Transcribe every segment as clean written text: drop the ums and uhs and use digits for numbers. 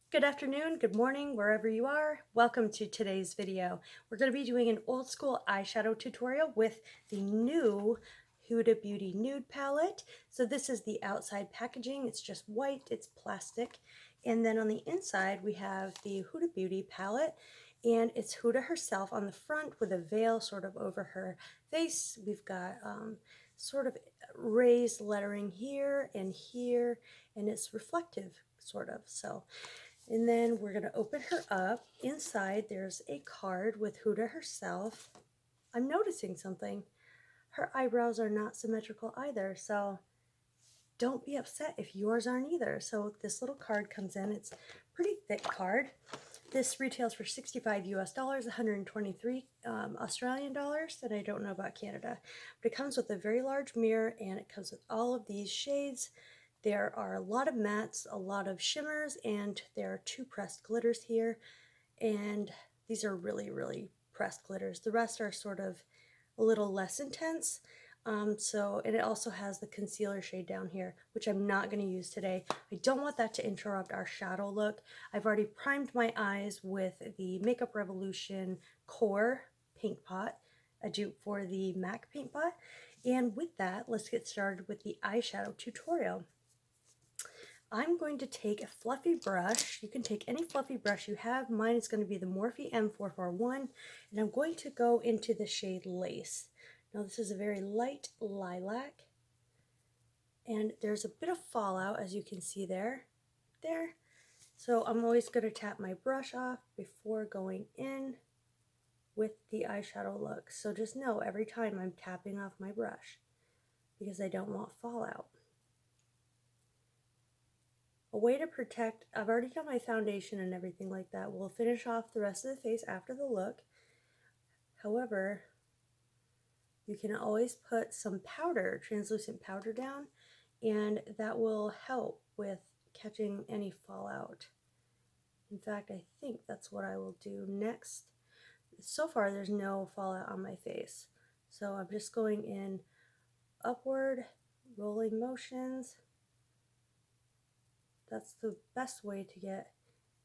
Good afternoon, good morning, wherever you are. Welcome to today's video. We're going to be doing an old school eyeshadow tutorial with the new Huda Beauty Nude palette. So this is the outside packaging. It's just white, it's plastic. And then on the inside, we have the Huda Beauty palette. And it's Huda herself on the front with a veil sort of over her face. We've got sort of raised lettering here, and it's reflective, sort of. And then we're going to open her up. Inside, there's a card with Huda herself. I'm noticing something. Her eyebrows are not symmetrical either, so don't be upset if yours aren't either. So this little card comes in. It's a pretty thick card. This retails for 65 US dollars, 123 Australian dollars, and I don't know about Canada. But it comes with a very large mirror, and it comes with all of these shades. There are a lot of mattes, a lot of shimmers, and there are 2 pressed glitters here. And these are really, really pressed glitters. The rest are sort of a little less intense. And it also has the concealer shade down here, which I'm not going to use today. I don't want that to interrupt our shadow look. I've already primed my eyes with the Makeup Revolution Core Paint Pot, a dupe for the MAC Paint Pot. And with that, let's get started with the eyeshadow tutorial. I'm going to take a fluffy brush. You can take any fluffy brush you have. Mine is going to be the Morphe M441, and I'm going to go into the shade Lace. Now this is a very light lilac, and there's a bit of fallout, as you can see there. So I'm always going to tap my brush off before going in with the eyeshadow look. So just know every time I'm tapping off my brush because I don't want fallout. A way to protect, I've already got my foundation and everything like that. We'll finish off the rest of the face after the look. However, you can always put some powder, translucent powder down, and that will help with catching any fallout. In fact, I think that's what I will do next. So far, there's no fallout on my face. So I'm just going in upward, rolling motions. That's the best way to get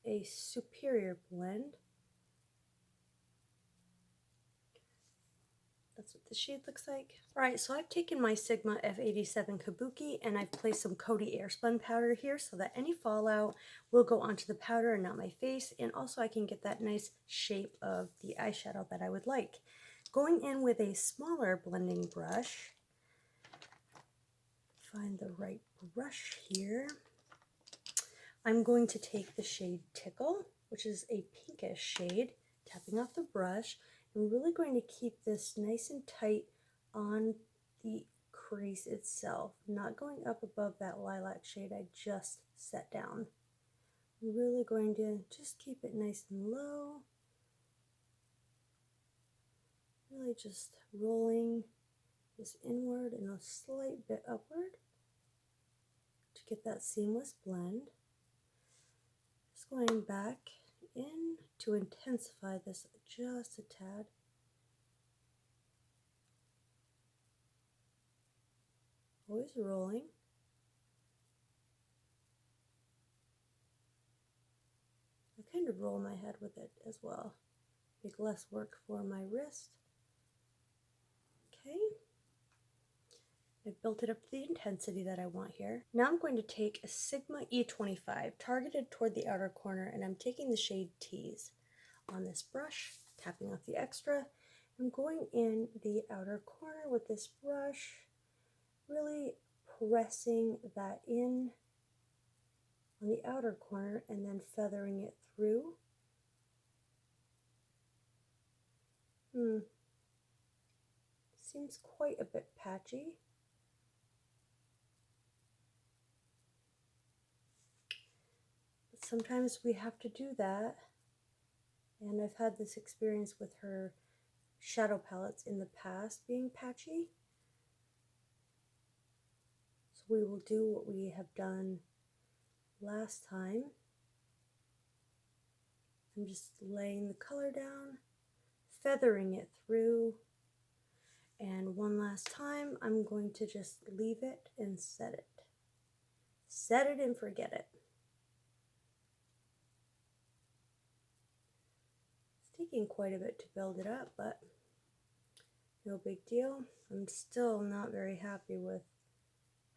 a superior blend. That's what the shade looks like. Alright, so I've taken my Sigma F87 Kabuki and I've placed some Coty Airspun powder here so that any fallout will go onto the powder and not my face, and also I can get that nice shape of the eyeshadow that I would like. Going in with a smaller blending brush, find the right brush here. I'm going to take the shade Tickle, which is a pinkish shade, tapping off the brush. I'm really going to keep this nice and tight on the crease itself, not going up above that lilac shade I just set down. I'm really going to just keep it nice and low, really just rolling this inward and a slight bit upward to get that seamless blend. Just going back in to intensify this just a tad. Always rolling. I kind of roll my head with it as well. Make less work for my wrist. Okay. I've built it up to the intensity that I want here. Now I'm going to take a Sigma E25 targeted toward the outer corner, and I'm taking the shade Tease on this brush, tapping off the extra. I'm going in the outer corner with this brush, really pressing that in on the outer corner and then feathering it through. Seems quite a bit patchy. But sometimes we have to do that. And I've had this experience with her shadow palettes in the past being patchy. So we will do what we have done last time. I'm just laying the color down, feathering it through, and one last time I'm going to just leave it and set it. Set it and forget it. taking quite a bit to build it up, but no big deal. I'm still not very happy with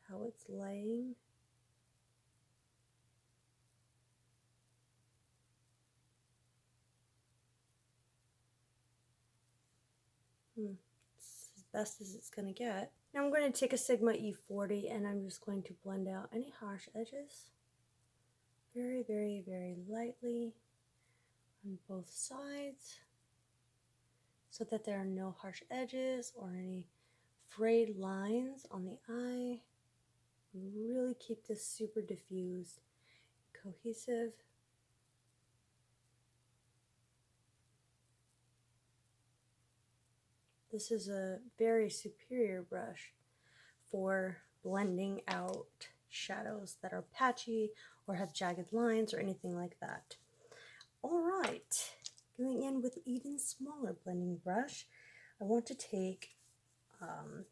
how it's laying. It's as best as it's going to get. Now I'm going to take a Sigma E40 and I'm just going to blend out any harsh edges very, very, very lightly on both sides so that there are no harsh edges or any frayed lines on the eye. Really keep this super diffused, cohesive. This is a very superior brush for blending out shadows that are patchy or have jagged lines or anything like that. All right, going in with even smaller blending brush, I want to take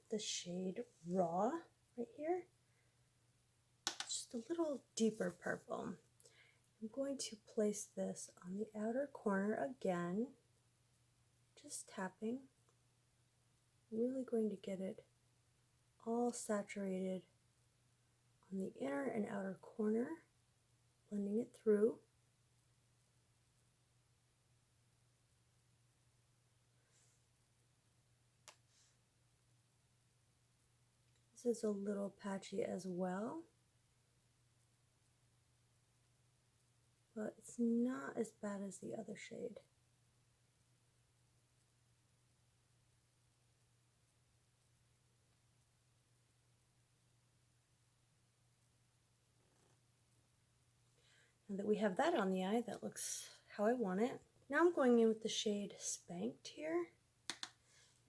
the shade Raw right here, just a little deeper purple. I'm going to place this on the outer corner again, just tapping, really going to get it all saturated on the inner and outer corner, blending it through. This is a little patchy as well, but it's not as bad as the other shade. Now that we have that on the eye, that looks how I want it. Now I'm going in with the shade Spanked here.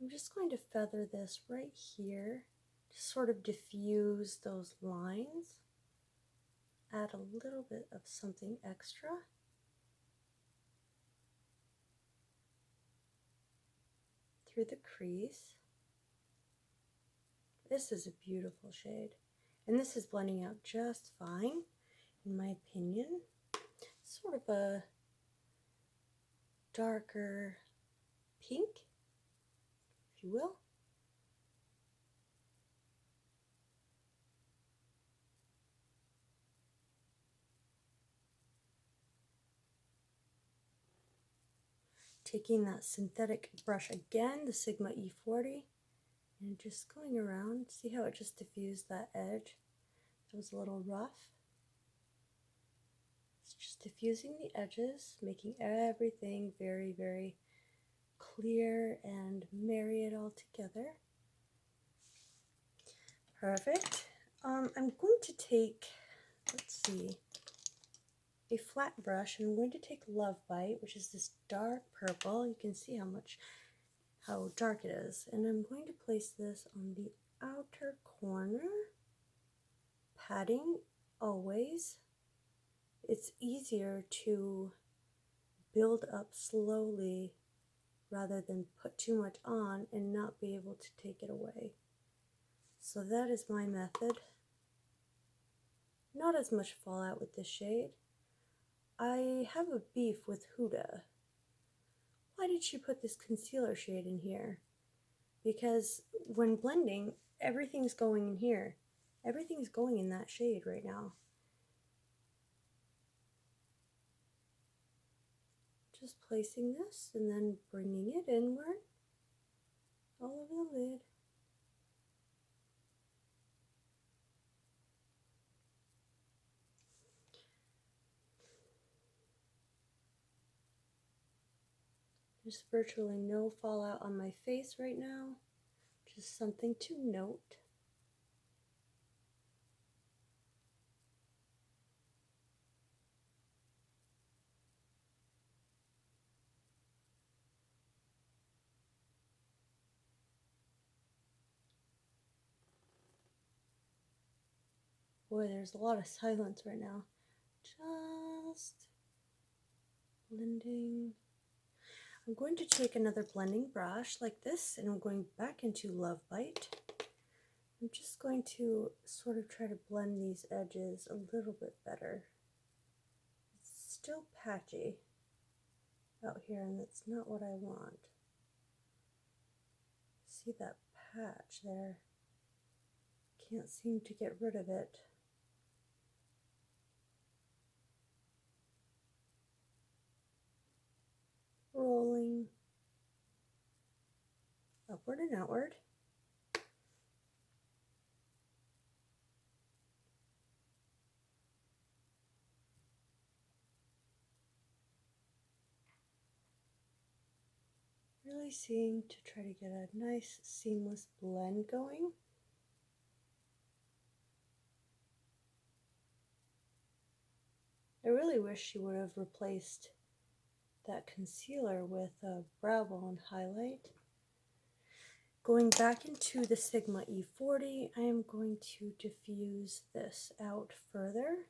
I'm just going to feather this right here to sort of diffuse those lines. Add a little bit of something extra. Through the crease. This is a beautiful shade. And this is blending out just fine, in my opinion. Sort of a darker pink, if you will. Taking that synthetic brush again, the Sigma E40, and just going around. See how it just diffused that edge? It was a little rough. It's just diffusing the edges, making everything very, very clear and marry it all together. Perfect. I'm going to take, let's see, a flat brush, and I'm going to take Love Bite, which is this dark purple. You can see how dark it is. And I'm going to place this on the outer corner, patting always. It's easier to build up slowly rather than put too much on and not be able to take it away. So that is my method. Not as much fallout with this shade. I have a beef with Huda. Why did she put this concealer shade in here? Because when blending, everything's going in here. Everything's going in that shade right now. Just placing this and then bringing it inward all over the lid. There's virtually no fallout on my face right now, just something to note. Boy, there's a lot of silence right now. Just blending. I'm going to take another blending brush like this, and I'm going back into Love Bite. I'm just going to sort of try to blend these edges a little bit better. It's still patchy. out here, and that's not what I want. See that patch there? Can't seem to get rid of it. Rolling upward and outward. Really seeing to try to get a nice seamless blend going. I really wish she would have replaced that concealer with a brow bone highlight. Going back into the Sigma E40, I am going to diffuse this out further.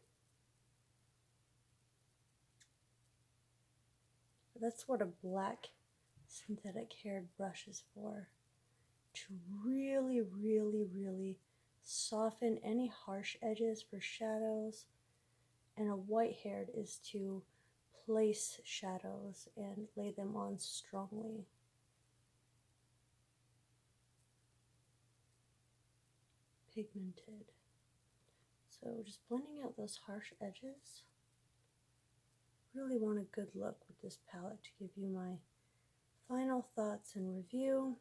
That's what a black synthetic haired brush is for. To really, really, really soften any harsh edges for shadows. And a white haired is to place shadows and lay them on strongly. Pigmented. So just blending out those harsh edges. Really want a good look with this palette to give you my final thoughts and review.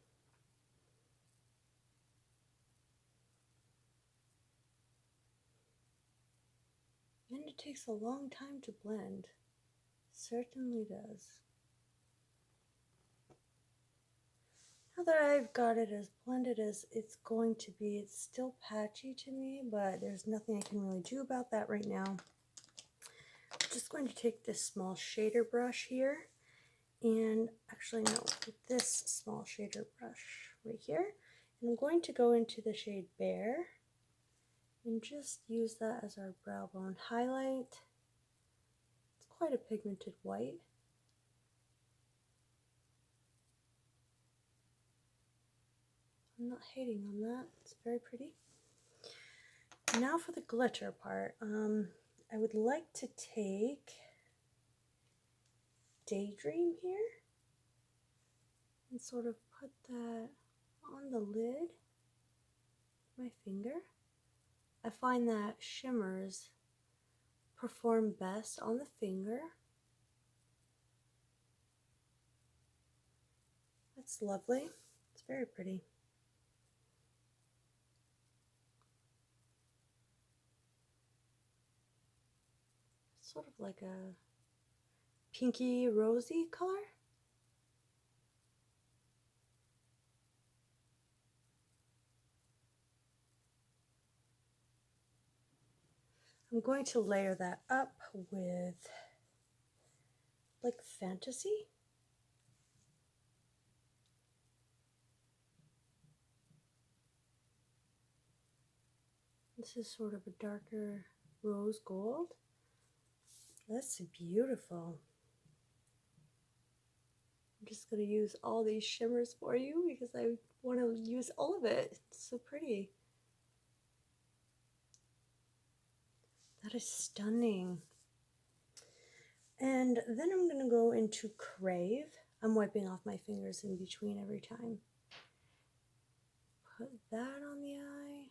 And it takes a long time to blend. Certainly does. Now that I've got it as blended as it's going to be, it's still patchy to me, but there's nothing I can really do about that right now. I'm just going to take this small shader brush here, and actually no, with this small shader brush right here, and I'm going to go into the shade Bare and just use that as our brow bone highlight. It's quite a pigmented white. I'm not hating on that, it's very pretty. Now for the glitter part, I would like to take Daydream here and sort of put that on the lid with my finger. I find that shimmers perform best on the finger. That's lovely. It's very pretty. Sort of like a pinky rosy color. I'm going to layer that up with like Fantasy. This is sort of a darker rose gold. That's beautiful. I'm just going to use all these shimmers for you because I want to use all of it. It's so pretty. That is stunning. And then I'm going to go into Crave. I'm wiping off my fingers in between every time. Put that on the eye.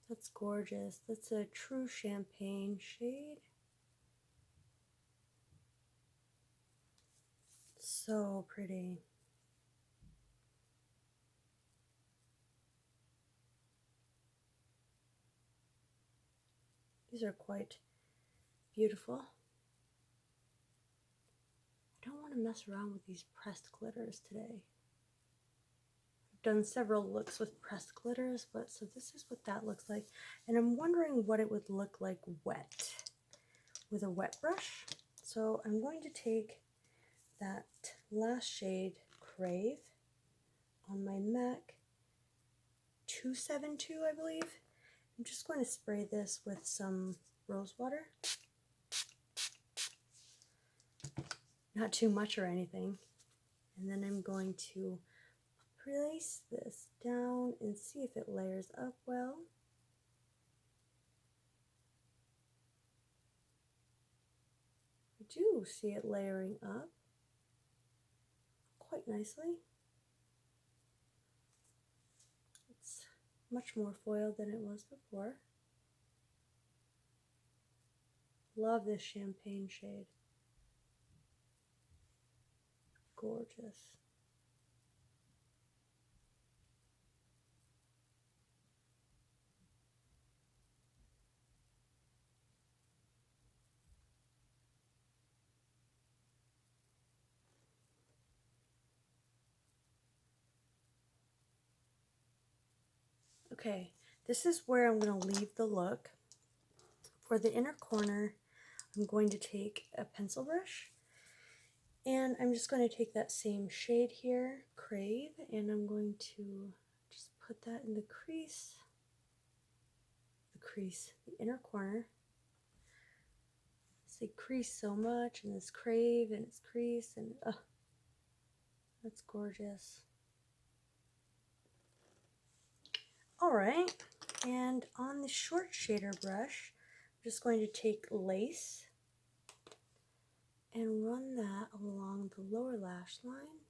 That's gorgeous. That's a true champagne shade. So pretty. These are quite beautiful. I don't want to mess around with these pressed glitters today. I've done several looks with pressed glitters, but so this is what that looks like. And I'm wondering what it would look like wet with a wet brush. So I'm going to take that last shade, Crave, on my MAC 272, I believe. I'm just going to spray this with some rose water. Not too much or anything. And then I'm going to place this down and see if it layers up well. I do see it layering up quite nicely. It's much more foiled than it was before. Love this champagne shade. Gorgeous. Okay, this is where I'm going to leave the look. For the inner corner, I'm going to take a pencil brush, and I'm just going to take that same shade here, Crave, and I'm going to just put that in the the inner corner. Say crease so much, and this Crave, and it's crease, and that's gorgeous. Alright, and on the short shader brush, I'm just going to take Lace and run that along the lower lash line.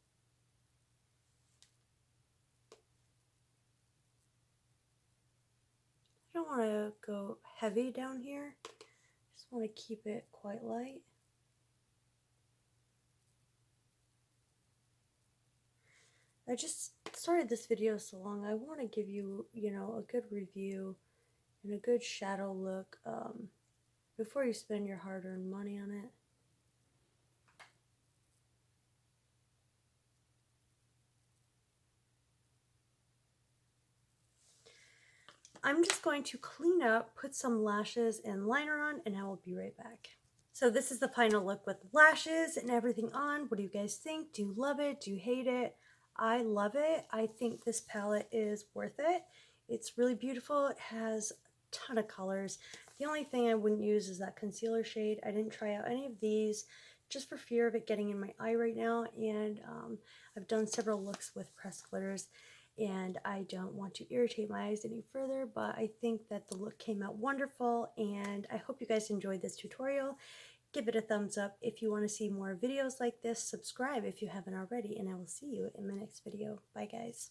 I don't want to go heavy down here, just want to keep it quite light. I just started this video so long, I want to give you, a good review and a good shadow look before you spend your hard-earned money on it. I'm just going to clean up, put some lashes and liner on, and I will be right back. So this is the final look with lashes and everything on. What do you guys think? Do you love it? Do you hate it? I love it. I think this palette is worth it. It's really beautiful. It has a ton of colors. The only thing I wouldn't use is that concealer shade. I didn't try out any of these just for fear of it getting in my eye right now, and I've done several looks with pressed glitters, and I don't want to irritate my eyes any further, but I think that the look came out wonderful, and I hope you guys enjoyed this tutorial. Give it a thumbs up if you want to see more videos like this. Subscribe if you haven't already, and I will see you in my next video. Bye, guys.